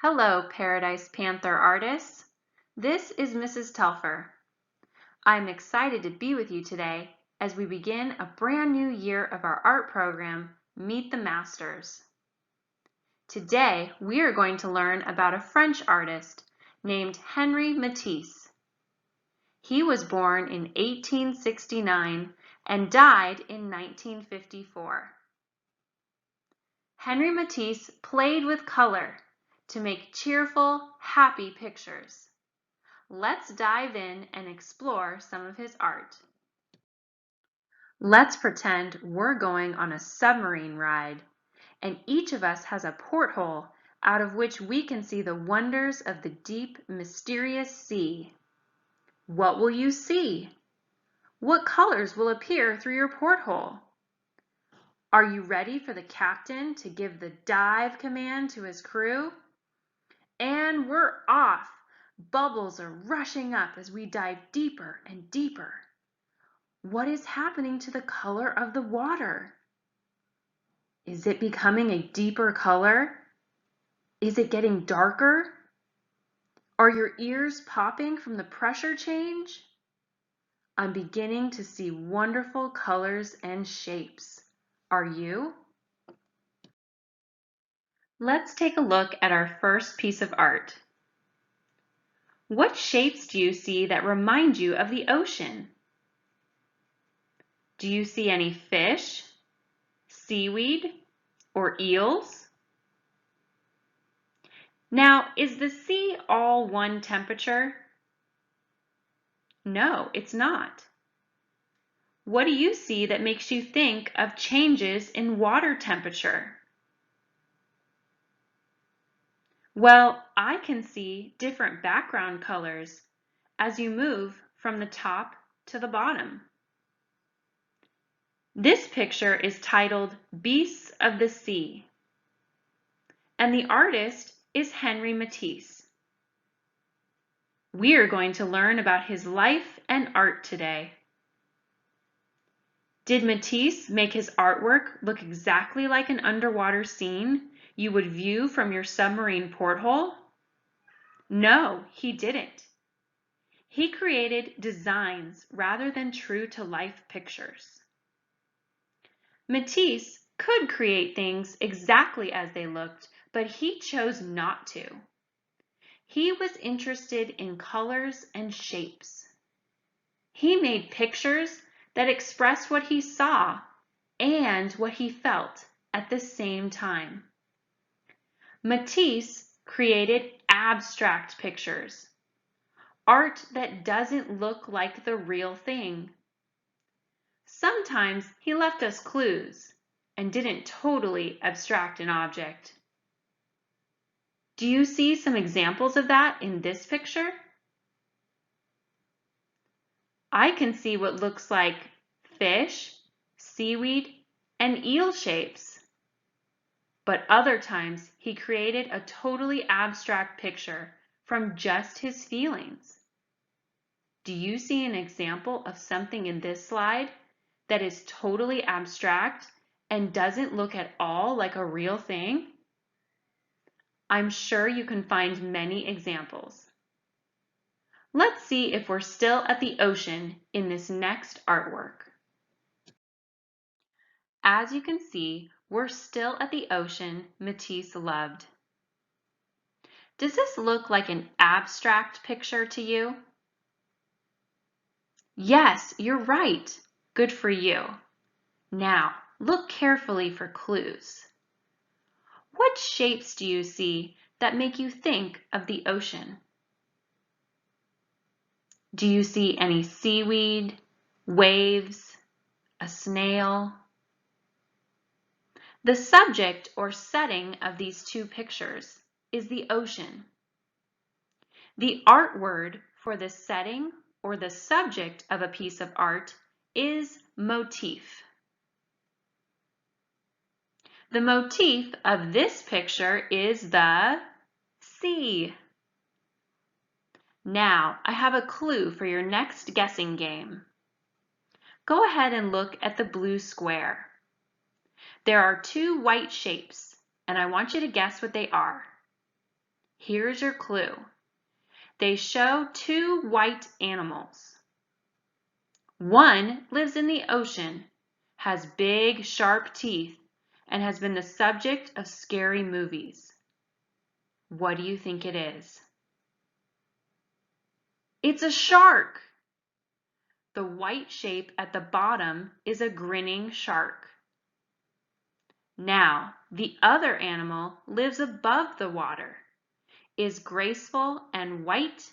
Hello, Paradise Panther artists. This is Mrs. Telfer. I'm excited to be with you today as we begin a brand new year of our art program, Meet the Masters. Today, we are going to learn about a French artist named Henri Matisse. He was born in 1869 and died in 1954. Henri Matisse played with color to make cheerful, happy pictures. Let's dive in and explore some of his art. Let's pretend we're going on a submarine ride, and each of us has a porthole out of which we can see the wonders of the deep, mysterious sea. What will you see? What colors will appear through your porthole? Are you ready for the captain to give the dive command to his crew? And we're off! Bubbles are rushing up as we dive deeper and deeper. What is happening to the color of the water? Is it becoming a deeper color? Is it getting darker? Are your ears popping from the pressure change? I'm beginning to see wonderful colors and shapes. Are you? Let's take a look at our first piece of art. What shapes do you see that remind you of the ocean? Do you see any fish, seaweed, or eels? Now, is the sea all one temperature? No, it's not. What do you see that makes you think of changes in water temperature? Well, I can see different background colors as you move from the top to the bottom. This picture is titled Beasts of the Sea, and the artist is Henri Matisse. We are going to learn about his life and art today. Did Matisse make his artwork look exactly like an underwater scene you would view from your submarine porthole? No, he didn't. He created designs rather than true-to-life pictures. Matisse could create things exactly as they looked, but he chose not to. He was interested in colors and shapes. He made pictures that expressed what he saw and what he felt at the same time. Matisse created abstract pictures, art that doesn't look like the real thing. Sometimes he left us clues and didn't totally abstract an object. Do you see some examples of that in this picture? I can see what looks like fish, seaweed, and eel shapes. But other times he created a totally abstract picture from just his feelings. Do you see an example of something in this slide that is totally abstract and doesn't look at all like a real thing? I'm sure you can find many examples. Let's see if we're still at the ocean in this next artwork. As you can see, we're still at the ocean Matisse loved. Does this look like an abstract picture to you? Yes, you're right. Good for you. Now, look carefully for clues. What shapes do you see that make you think of the ocean? Do you see any seaweed, waves, a snail? The subject or setting of these two pictures is the ocean. The art word for the setting or the subject of a piece of art is motif. The motif of this picture is the sea. Now, I have a clue for your next guessing game. Go ahead and look at the blue square. There are two white shapes, and I want you to guess what they are. Here's your clue. They show two white animals. One lives in the ocean, has big, sharp teeth, and has been the subject of scary movies. What do you think it is? It's a shark! The white shape at the bottom is a grinning shark. Now, the other animal lives above the water, is graceful and white,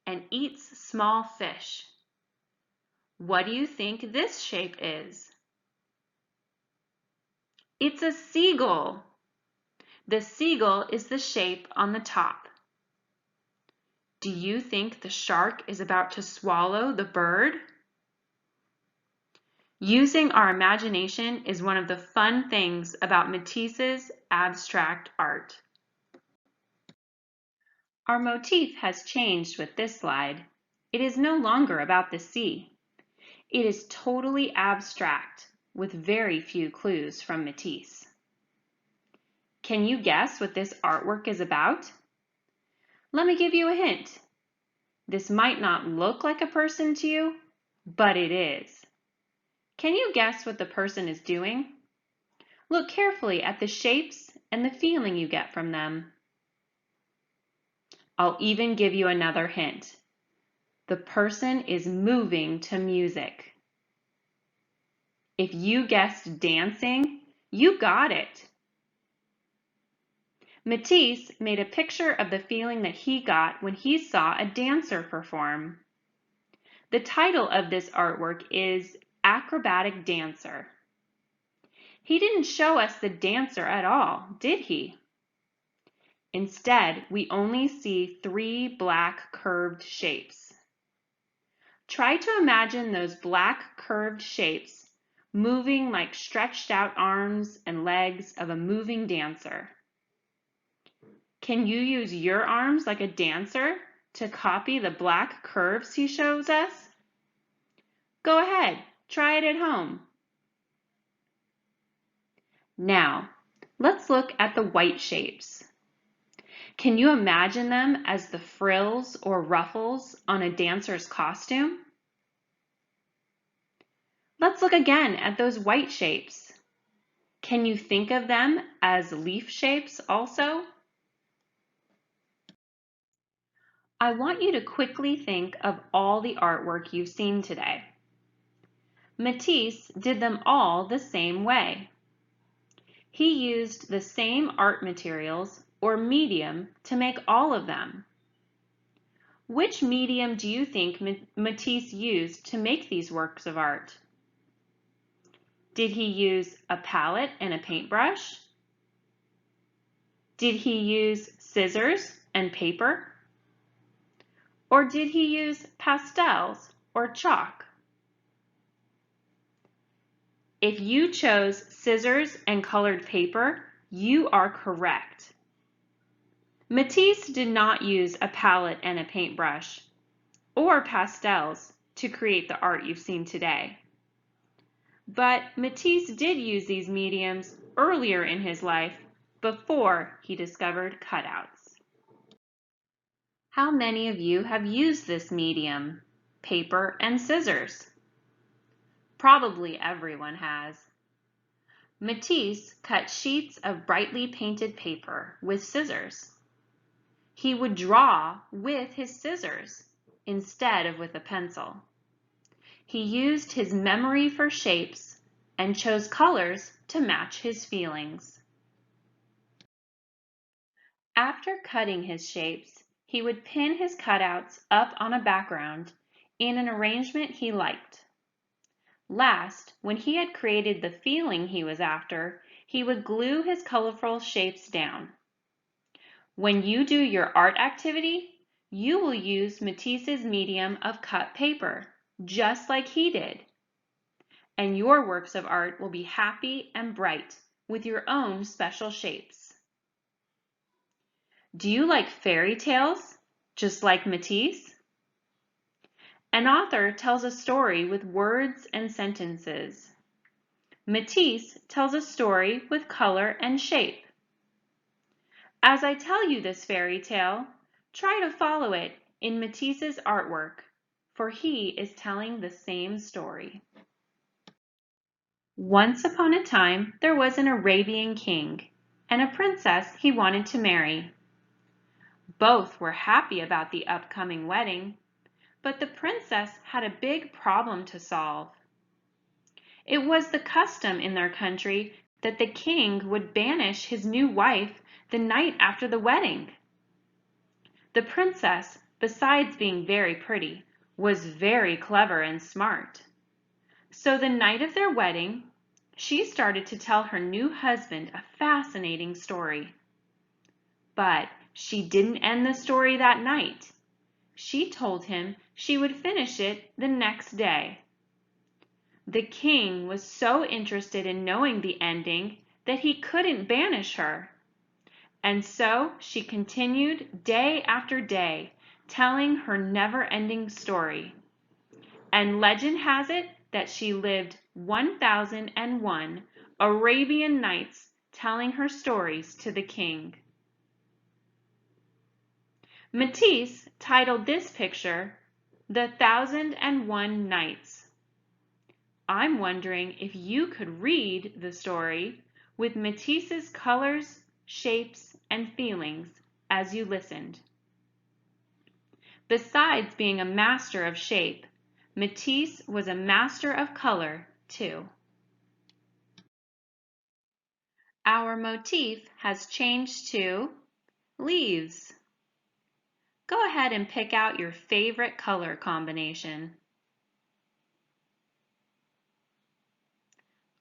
and eats small fish. What do you think this shape is? It's a seagull. The seagull is the shape on the top. Do you think the shark is about to swallow the bird? Using our imagination is one of the fun things about Matisse's abstract art. Our motif has changed with this slide. It is no longer about the sea. It is totally abstract with very few clues from Matisse. Can you guess what this artwork is about? Let me give you a hint. This might not look like a person to you, but it is. Can you guess what the person is doing? Look carefully at the shapes and the feeling you get from them. I'll even give you another hint. The person is moving to music. If you guessed dancing, you got it. Matisse made a picture of the feeling that he got when he saw a dancer perform. The title of this artwork is Acrobatic Dancer. He didn't show us the dancer at all, did he? Instead, we only see three black curved shapes. Try to imagine those black curved shapes moving like stretched out arms and legs of a moving dancer. Can you use your arms like a dancer to copy the black curves he shows us? Go ahead, try it at home. Now, let's look at the white shapes. Can you imagine them as the frills or ruffles on a dancer's costume? Let's look again at those white shapes. Can you think of them as leaf shapes also? I want you to quickly think of all the artwork you've seen today. Matisse did them all the same way. He used the same art materials or medium to make all of them. Which medium do you think Matisse used to make these works of art? Did he use a palette and a paintbrush? Did he use scissors and paper? Or did he use pastels or chalk? If you chose scissors and colored paper, you are correct. Matisse did not use a palette and a paintbrush or pastels to create the art you've seen today. But Matisse did use these mediums earlier in his life before he discovered cutouts. How many of you have used this medium, paper and scissors? Probably everyone has. Matisse cut sheets of brightly painted paper with scissors. He would draw with his scissors instead of with a pencil. He used his memory for shapes and chose colors to match his feelings. After cutting his shapes, he would pin his cutouts up on a background in an arrangement he liked. Last, when he had created the feeling he was after, he would glue his colorful shapes down. When you do your art activity, you will use Matisse's medium of cut paper, just like he did. And your works of art will be happy and bright with your own special shapes. Do you like fairy tales, just like Matisse? An author tells a story with words and sentences. Matisse tells a story with color and shape. As I tell you this fairy tale, try to follow it in Matisse's artwork, for he is telling the same story. Once upon a time, there was an Arabian king and a princess he wanted to marry. Both were happy about the upcoming wedding, but the princess had a big problem to solve. It was the custom in their country that the king would banish his new wife the night after the wedding. The princess, besides being very pretty, was very clever and smart. So the night of their wedding, she started to tell her new husband a fascinating story. But she didn't end the story that night. She told him she would finish it the next day. The king was so interested in knowing the ending that he couldn't banish her. And so she continued day after day, telling her never-ending story. And legend has it that she lived 1001 Arabian nights telling her stories to the king. Matisse titled this picture, "The 1001 Nights." I'm wondering if you could read the story with Matisse's colors, shapes, and feelings as you listened. Besides being a master of shape, Matisse was a master of color too. Our motif has changed to leaves. Go ahead and pick out your favorite color combination.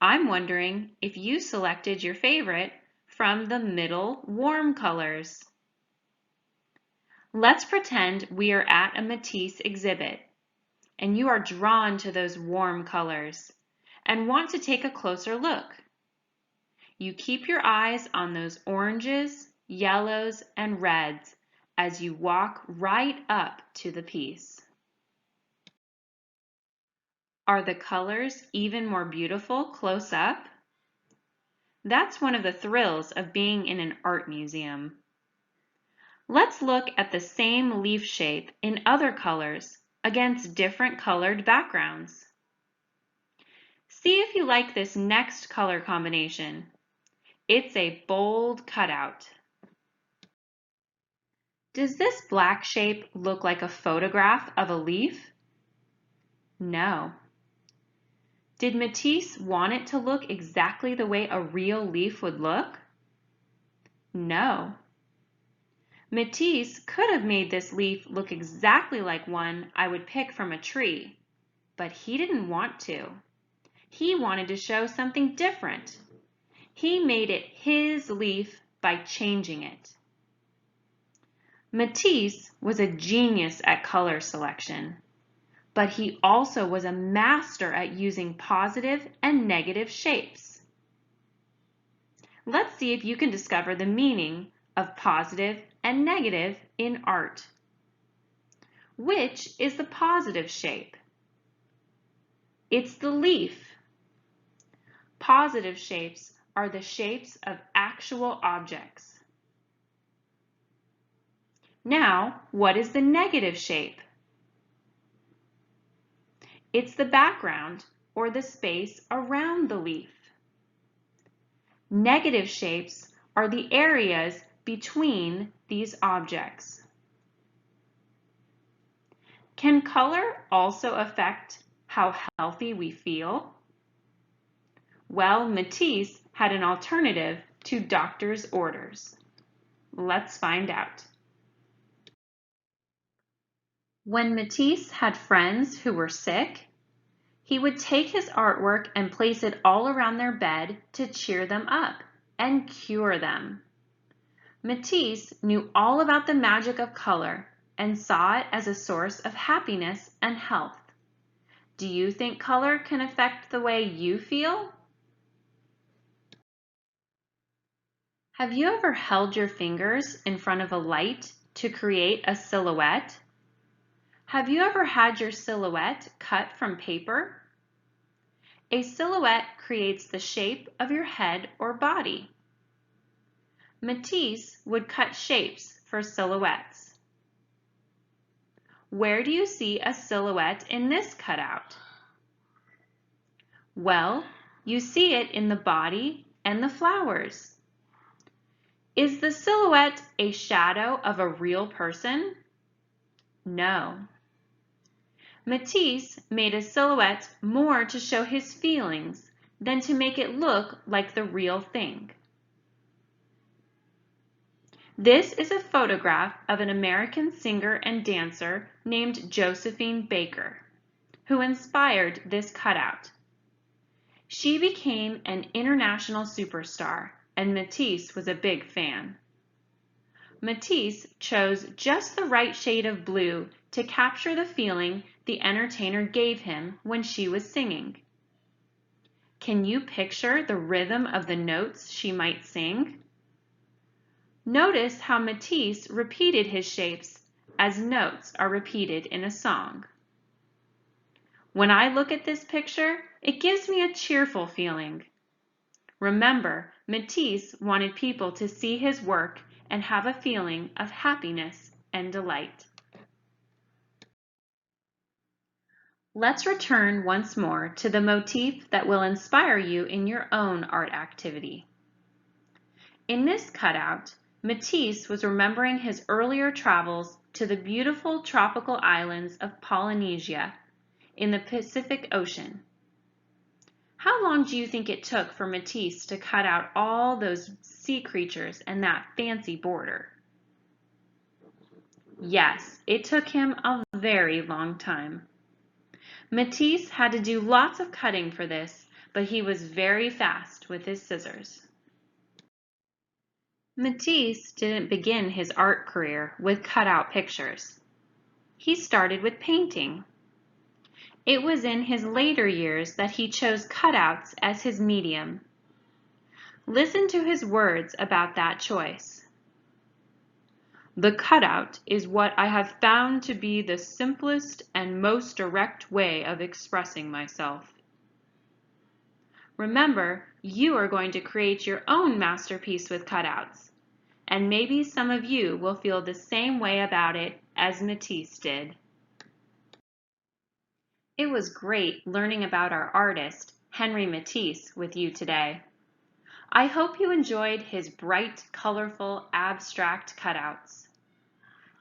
I'm wondering if you selected your favorite from the middle warm colors. Let's pretend we are at a Matisse exhibit and you are drawn to those warm colors and want to take a closer look. You keep your eyes on those oranges, yellows, and reds as you walk right up to the piece. Are the colors even more beautiful close up? That's one of the thrills of being in an art museum. Let's look at the same leaf shape in other colors against different colored backgrounds. See if you like this next color combination. It's a bold cutout. Does this black shape look like a photograph of a leaf? No. Did Matisse want it to look exactly the way a real leaf would look? No. Matisse could have made this leaf look exactly like one I would pick from a tree, but he didn't want to. He wanted to show something different. He made it his leaf by changing it. Matisse was a genius at color selection, but he also was a master at using positive and negative shapes. Let's see if you can discover the meaning of positive and negative in art. Which is the positive shape? It's the leaf. Positive shapes are the shapes of actual objects. Now, what is the negative shape? It's the background or the space around the leaf. Negative shapes are the areas between these objects. Can color also affect how healthy we feel? Well, Matisse had an alternative to doctor's orders. Let's find out. When Matisse had friends who were sick, he would take his artwork and place it all around their bed to cheer them up and cure them. Matisse knew all about the magic of color and saw it as a source of happiness and health. Do you think color can affect the way you feel? Have you ever held your fingers in front of a light to create a silhouette? Have you ever had your silhouette cut from paper? A silhouette creates the shape of your head or body. Matisse would cut shapes for silhouettes. Where do you see a silhouette in this cutout? Well, you see it in the body and the flowers. Is the silhouette a shadow of a real person? No. Matisse made a silhouette more to show his feelings than to make it look like the real thing. This is a photograph of an American singer and dancer named Josephine Baker, who inspired this cutout. She became an international superstar, and Matisse was a big fan. Matisse chose just the right shade of blue to capture the feeling the entertainer gave him when she was singing. Can you picture the rhythm of the notes she might sing? Notice how Matisse repeated his shapes as notes are repeated in a song. When I look at this picture, it gives me a cheerful feeling. Remember, Matisse wanted people to see his work and have a feeling of happiness and delight. Let's return once more to the motif that will inspire you in your own art activity. In this cutout, Matisse was remembering his earlier travels to the beautiful tropical islands of Polynesia in the Pacific Ocean. How long do you think it took for Matisse to cut out all those sea creatures and that fancy border? Yes, it took him a very long time. Matisse had to do lots of cutting for this, but he was very fast with his scissors. Matisse didn't begin his art career with cutout pictures. He started with painting. It was in his later years that he chose cutouts as his medium. Listen to his words about that choice. The cutout is what I have found to be the simplest and most direct way of expressing myself. Remember, you are going to create your own masterpiece with cutouts, and maybe some of you will feel the same way about it as Matisse did. It was great learning about our artist, Henri Matisse, with you today. I hope you enjoyed his bright, colorful, abstract cutouts.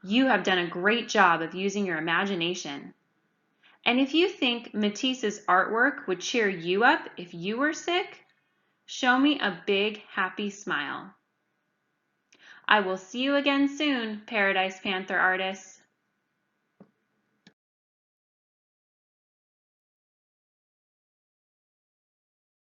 You have done a great job of using your imagination. And if you think Matisse's artwork would cheer you up if you were sick, show me a big, happy smile. I will see you again soon, Paradise Panther artists.